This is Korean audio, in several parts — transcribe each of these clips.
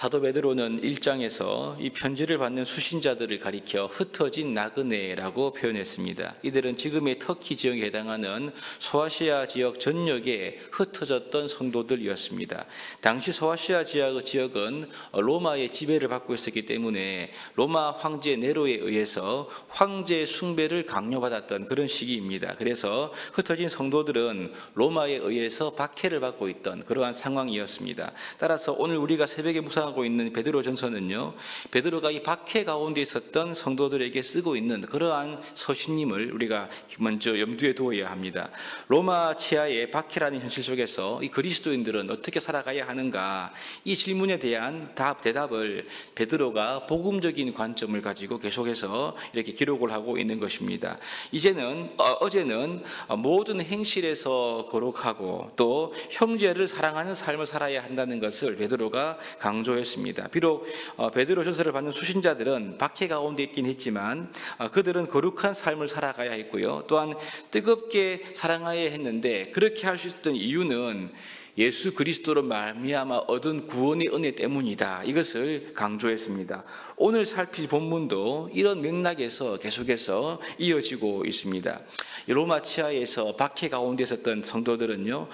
사도 베드로는 1장에서 이 편지를 받는 수신자들을 가리켜 흩어진 나그네라고 표현했습니다. 이들은 지금의 터키 지역에 해당하는 소아시아 지역 전역에 흩어졌던 성도들이었습니다. 당시 소아시아 지역은 로마의 지배를 받고 있었기 때문에 로마 황제 네로에 의해서 황제 숭배를 강요받았던 그런 시기입니다. 그래서 흩어진 성도들은 로마에 의해서 박해를 받고 있던 그러한 상황이었습니다. 따라서 오늘 우리가 새벽에 묵상하고 있는 베드로전서는요, 베드로가 이 박해 가운데 있었던 성도들에게 쓰고 있는 그러한 서신임을 우리가 먼저 염두에 두어야 합니다. 로마 치하의 박해라는 현실 속에서 이 그리스도인들은 어떻게 살아가야 하는가, 이 질문에 대한 대답을 베드로가 복음적인 관점을 가지고 계속해서 이렇게 기록을 하고 있는 것입니다. 어제는 모든 행실에서 거룩하고 또 형제를 사랑하는 삶을 살아야 한다는 것을 베드로가 강조했습니다. 비록 베드로 전서를 받는 수신자들은 박해 가운데 있긴 했지만 그들은 거룩한 삶을 살아가야 했고요. 또한 뜨겁게 사랑해야 했는데 그렇게 할 수 있었던 이유는 예수 그리스도로 말미암아 얻은 구원의 은혜 때문이다. 이것을 강조했습니다. 오늘 살필 본문도 이런 맥락에서 계속해서 이어지고 있습니다. 로마 치하에서 박해 가운데 있었던 성도들은요,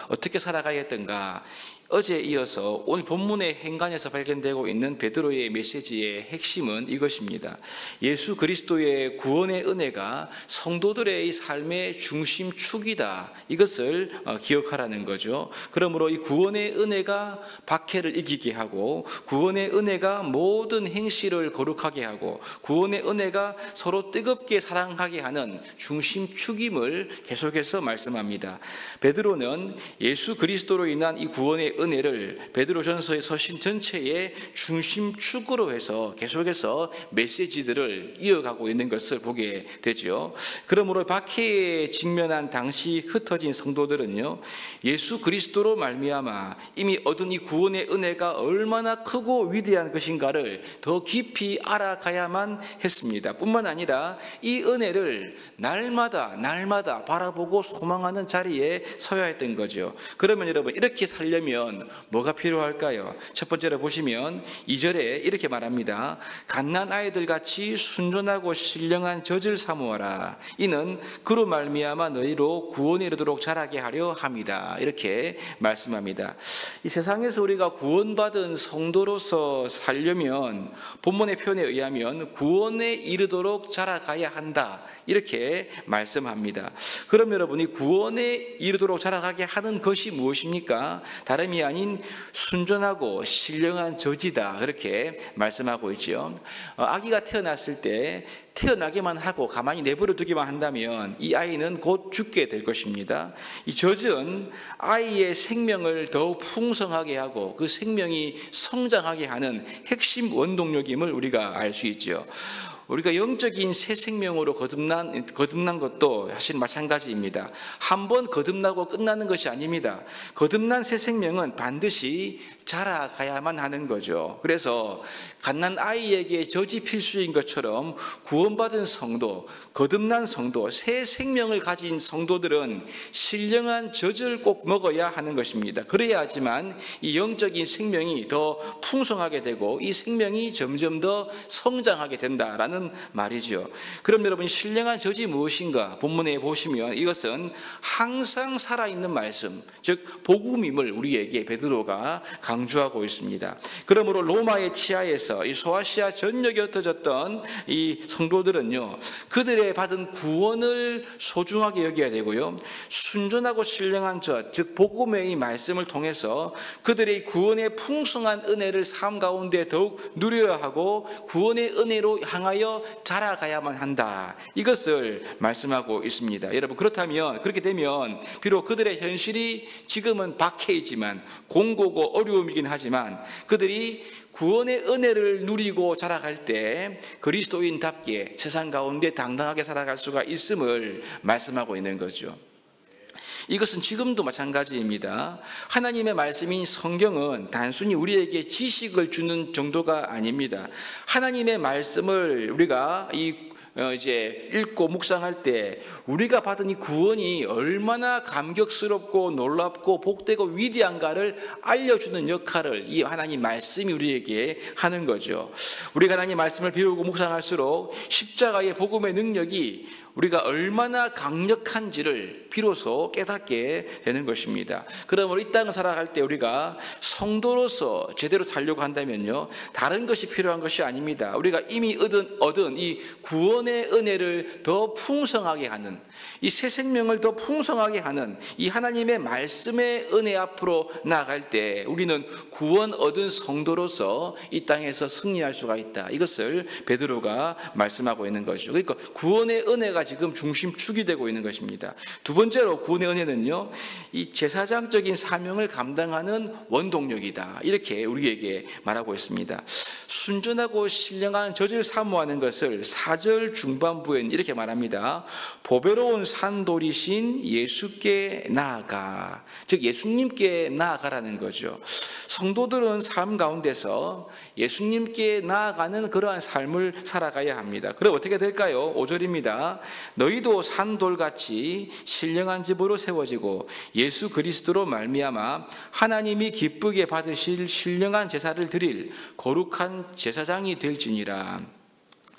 어떻게 살아가야 했던가? 어제에 이어서 오늘 본문의 행간에서 발견되고 있는 베드로의 메시지의 핵심은 이것입니다. 예수 그리스도의 구원의 은혜가 성도들의 삶의 중심축이다. 이것을 기억하라는 거죠. 그러므로 이 구원의 은혜가 박해를 이기게 하고, 구원의 은혜가 모든 행실을 거룩하게 하고, 구원의 은혜가 서로 뜨겁게 사랑하게 하는 중심축임을 계속해서 말씀합니다. 베드로는 예수 그리스도로 인한 이 구원의 은혜를 베드로전서의 서신 전체의 중심축으로 해서 계속해서 메시지들을 이어가고 있는 것을 보게 되죠. 그러므로 박해에 직면한 당시 흩어진 성도들은요, 예수 그리스도로 말미암아 이미 얻은 이 구원의 은혜가 얼마나 크고 위대한 것인가를 더 깊이 알아가야만 했습니다. 뿐만 아니라 이 은혜를 날마다 바라보고 소망하는 자리에 서야 했던 거죠. 그러면 여러분, 이렇게 살려면 뭐가 필요할까요? 첫 번째로 보시면 2절에 이렇게 말합니다. 갓난 아이들 같이 순전하고 신령한 젖을 사모하라. 이는 그로 말미암아 너희로 구원에 이르도록 자라게 하려 함이다. 이렇게 말씀합니다. 이 세상에서 우리가 구원받은 성도로서 살려면 본문의 표현에 의하면 구원에 이르도록 자라가야 한다. 이렇게 말씀합니다. 그럼 여러분이 구원에 이르도록 자라가게 하는 것이 무엇입니까? 다름이 아닌 순전하고 신령한 젖이다. 그렇게 말씀하고 있죠. 아기가 태어났을 때 태어나기만 하고 가만히 내버려 두기만 한다면 이 아이는 곧 죽게 될 것입니다. 이 젖은 아이의 생명을 더욱 풍성하게 하고 그 생명이 성장하게 하는 핵심 원동력임을 우리가 알 수 있죠. 우리가 영적인 새 생명으로 거듭난 것도 사실 마찬가지입니다. 한 번 거듭나고 끝나는 것이 아닙니다. 거듭난 새 생명은 반드시 자라가야만 하는 거죠. 그래서 갓난 아이에게 젖이 필수인 것처럼 구원받은 성도, 거듭난 성도, 새 생명을 가진 성도들은 신령한 젖을 꼭 먹어야 하는 것입니다. 그래야지만 이 영적인 생명이 더 풍성하게 되고 이 생명이 점점 더 성장하게 된다라는 말이죠. 그럼 여러분, 신령한 젖이 무엇인가? 본문에 보시면 이것은 항상 살아있는 말씀, 즉 복음임을 우리에게 베드로가 강조하고 있습니다. 그러므로 로마의 치하에서 이 소아시아 전역에 흩어졌던 이 성도들은요, 그들의 받은 구원을 소중하게 여겨야 되고요, 순전하고 신령한 젖, 즉 복음의 이 말씀을 통해서 그들의 구원의 풍성한 은혜를 삶 가운데 더욱 누려야 하고 구원의 은혜로 향하여 자라가야만 한다. 이것을 말씀하고 있습니다. 여러분, 그렇게 되면 비록 그들의 현실이 지금은 박해이지만 공고고 어려움이긴 하지만 그들이 구원의 은혜를 누리고 자라갈 때 그리스도인답게 세상 가운데 당당하게 살아갈 수가 있음을 말씀하고 있는 거죠. 이것은 지금도 마찬가지입니다. 하나님의 말씀인 성경은 단순히 우리에게 지식을 주는 정도가 아닙니다. 하나님의 말씀을 우리가 이제 읽고 묵상할 때 우리가 받은 이 구원이 얼마나 감격스럽고 놀랍고 복되고 위대한가를 알려주는 역할을 이 하나님 말씀이 우리에게 하는 거죠. 우리가 하나님 말씀을 배우고 묵상할수록 십자가의 복음의 능력이 우리가 얼마나 강력한지를 비로소 깨닫게 되는 것입니다. 그러므로 이 땅을 살아갈 때 우리가 성도로서 제대로 살려고 한다면요, 다른 것이 필요한 것이 아닙니다. 우리가 이미 얻은 이 구원의 은혜를 더 풍성하게 하는, 이 새 생명을 더 풍성하게 하는 이 하나님의 말씀의 은혜 앞으로 나아갈 때 우리는 구원 얻은 성도로서 이 땅에서 승리할 수가 있다. 이것을 베드로가 말씀하고 있는 거죠. 그러니까 구원의 은혜가 지금 중심축이 되고 있는 것입니다. 두 번째로 구원의 은혜는요, 이 제사장적인 사명을 감당하는 원동력이다. 이렇게 우리에게 말하고 있습니다. 순전하고 신령한 젖을 사모하는 것을 4절 중반부엔 이렇게 말합니다. 보배로운 산돌이신 예수께 나아가. 즉 예수님께 나아가라는 거죠. 성도들은 삶 가운데서 예수님께 나아가는 그러한 삶을 살아가야 합니다. 그럼 어떻게 될까요? 5절입니다. 너희도 산돌같이 신령한 집으로 세워지고 예수 그리스도로 말미암아 하나님이 기쁘게 받으실 신령한 제사를 드릴 거룩한 제사장이 될지니라.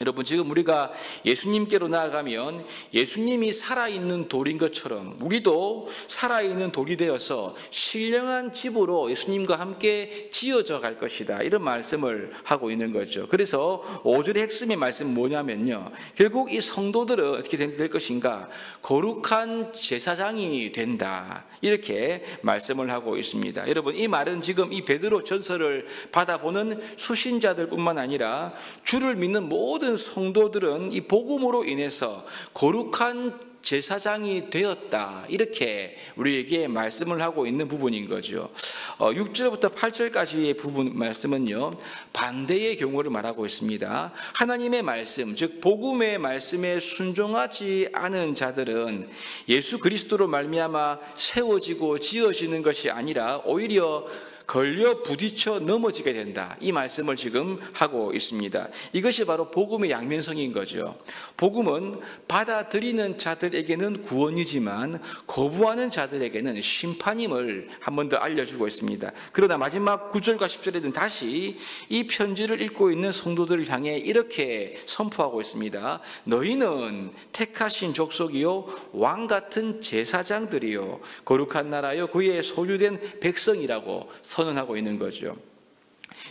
여러분, 지금 우리가 예수님께로 나아가면 예수님이 살아있는 돌인 것처럼 우리도 살아있는 돌이 되어서 신령한 집으로 예수님과 함께 지어져 갈 것이다. 이런 말씀을 하고 있는 거죠. 그래서 5절의 핵심의 말씀은 뭐냐면요, 결국 이 성도들은 어떻게 될 것인가? 거룩한 제사장이 된다. 이렇게 말씀을 하고 있습니다. 여러분, 이 말은 지금 이 베드로 전서를 받아보는 수신자들 뿐만 아니라 주를 믿는 모든 성도들은 이 복음으로 인해서 거룩한 제사장이 되었다. 이렇게 우리에게 말씀을 하고 있는 부분인 거죠. 6절부터 8절까지의 부분 말씀은요, 반대의 경우를 말하고 있습니다. 하나님의 말씀, 즉 복음의 말씀에 순종하지 않은 자들은 예수 그리스도로 말미암아 세워지고 지어지는 것이 아니라 오히려 걸려 부딪혀 넘어지게 된다. 이 말씀을 지금 하고 있습니다. 이것이 바로 복음의 양면성인 거죠. 복음은 받아들이는 자들에게는 구원이지만 거부하는 자들에게는 심판임을 한 번 더 알려주고 있습니다. 그러나 마지막 9절과 10절에는 다시 이 편지를 읽고 있는 성도들을 향해 이렇게 선포하고 있습니다. 너희는 택하신 족속이요 왕같은 제사장들이요 거룩한 나라요 그의 소유된 백성이라고 선언하고 있는 거죠.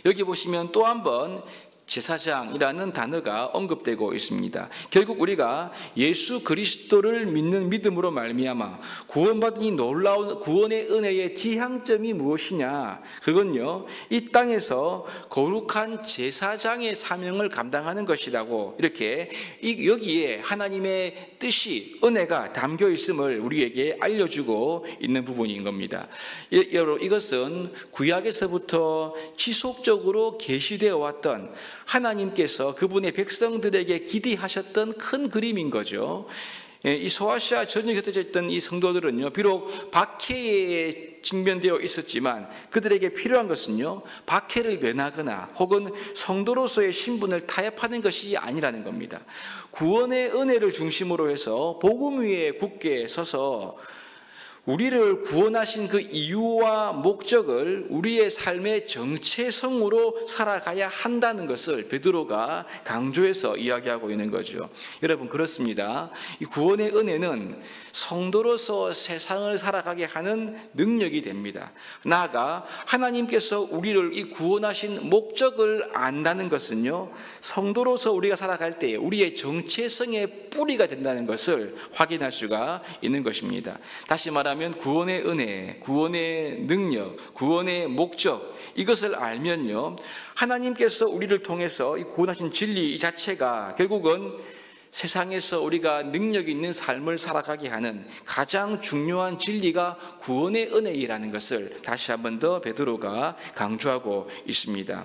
여기 보시면 또 한 번 제사장이라는 단어가 언급되고 있습니다. 결국 우리가 예수 그리스도를 믿는 믿음으로 말미암아 구원받은 이 놀라운 구원의 은혜의 지향점이 무엇이냐? 그건요, 이 땅에서 거룩한 제사장의 사명을 감당하는 것이라고 이렇게 여기에 하나님의 뜻이, 은혜가 담겨 있음을 우리에게 알려주고 있는 부분인 겁니다. 여러분, 이것은 구약에서부터 지속적으로 계시되어 왔던 하나님께서 그분의 백성들에게 기대하셨던 큰 그림인 거죠. 이 소아시아 전역에 흩어져 있던 이 성도들은요, 비록 박해에 직면되어 있었지만 그들에게 필요한 것은요, 박해를 면하거나 혹은 성도로서의 신분을 타협하는 것이 아니라는 겁니다. 구원의 은혜를 중심으로 해서 복음 위에 굳게 서서 우리를 구원하신 그 이유와 목적을 우리의 삶의 정체성으로 살아가야 한다는 것을 베드로가 강조해서 이야기하고 있는 거죠. 여러분, 그렇습니다. 이 구원의 은혜는 성도로서 세상을 살아가게 하는 능력이 됩니다. 나아가 하나님께서 우리를 이 구원하신 목적을 안다는 것은요, 성도로서 우리가 살아갈 때 우리의 정체성의 뿌리가 된다는 것을 확인할 수가 있는 것입니다. 다시 말하면 구원의 은혜, 구원의 능력, 구원의 목적, 이것을 알면요, 하나님께서 우리를 통해서 이 구원하신 진리 이 자체가 결국은 세상에서 우리가 능력 있는 삶을 살아가게 하는 가장 중요한 진리가 구원의 은혜이라는 것을 다시 한 번 더 베드로가 강조하고 있습니다.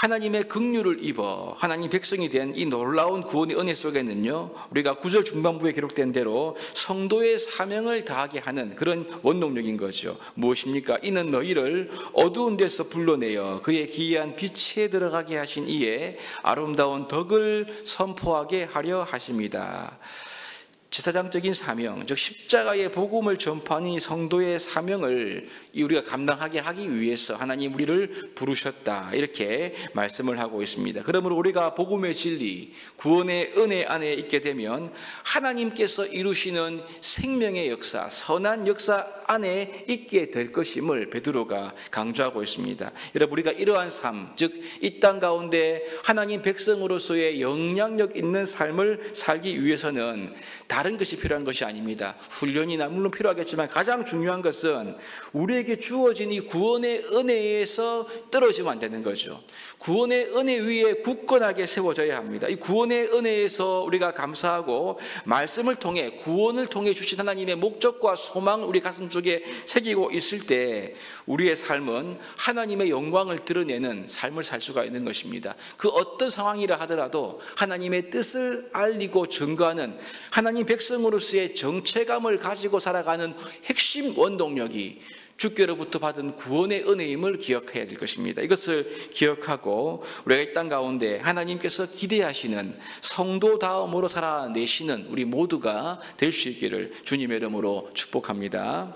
하나님의 긍휼을 입어 하나님 백성이 된 이 놀라운 구원의 은혜 속에는요, 우리가 9절 중반부에 기록된 대로 성도의 사명을 다하게 하는 그런 원동력인 거죠. 무엇입니까? 이는 너희를 어두운 데서 불러내어 그의 기이한 빛에 들어가게 하신 이의 아름다운 덕을 선포하게 하려 하십니다. 제사장적인 사명, 즉 십자가의 복음을 전파하는 이 성도의 사명을 우리가 감당하게 하기 위해서 하나님 우리를 부르셨다, 이렇게 말씀을 하고 있습니다. 그러므로 우리가 복음의 진리, 구원의 은혜 안에 있게 되면 하나님께서 이루시는 생명의 역사, 선한 역사 안에 있게 될 것임을 베드로가 강조하고 있습니다. 여러분, 우리가 이러한 삶, 즉 이 땅 가운데 하나님 백성으로서의 영향력 있는 삶을 살기 위해서는 다른 것이 필요한 것이 아닙니다. 훈련이나 물론 필요하겠지만 가장 중요한 것은 우리에게 주어진 이 구원의 은혜에서 떨어지면 안 되는 거죠. 구원의 은혜 위에 굳건하게 세워져야 합니다. 이 구원의 은혜에서 우리가 감사하고 말씀을 통해, 구원을 통해 주신 하나님의 목적과 소망을 우리 가슴 속에 새기고 있을 때 우리의 삶은 하나님의 영광을 드러내는 삶을 살 수가 있는 것입니다. 그 어떤 상황이라 하더라도 하나님의 뜻을 알리고 증거하는 하나님 백성으로서의 정체감을 가지고 살아가는 핵심 원동력이 주께로부터 받은 구원의 은혜임을 기억해야 될 것입니다. 이것을 기억하고 우리가 이 땅 가운데 하나님께서 기대하시는 성도다움으로 살아내시는 우리 모두가 될 수 있기를 주님의 이름으로 축복합니다.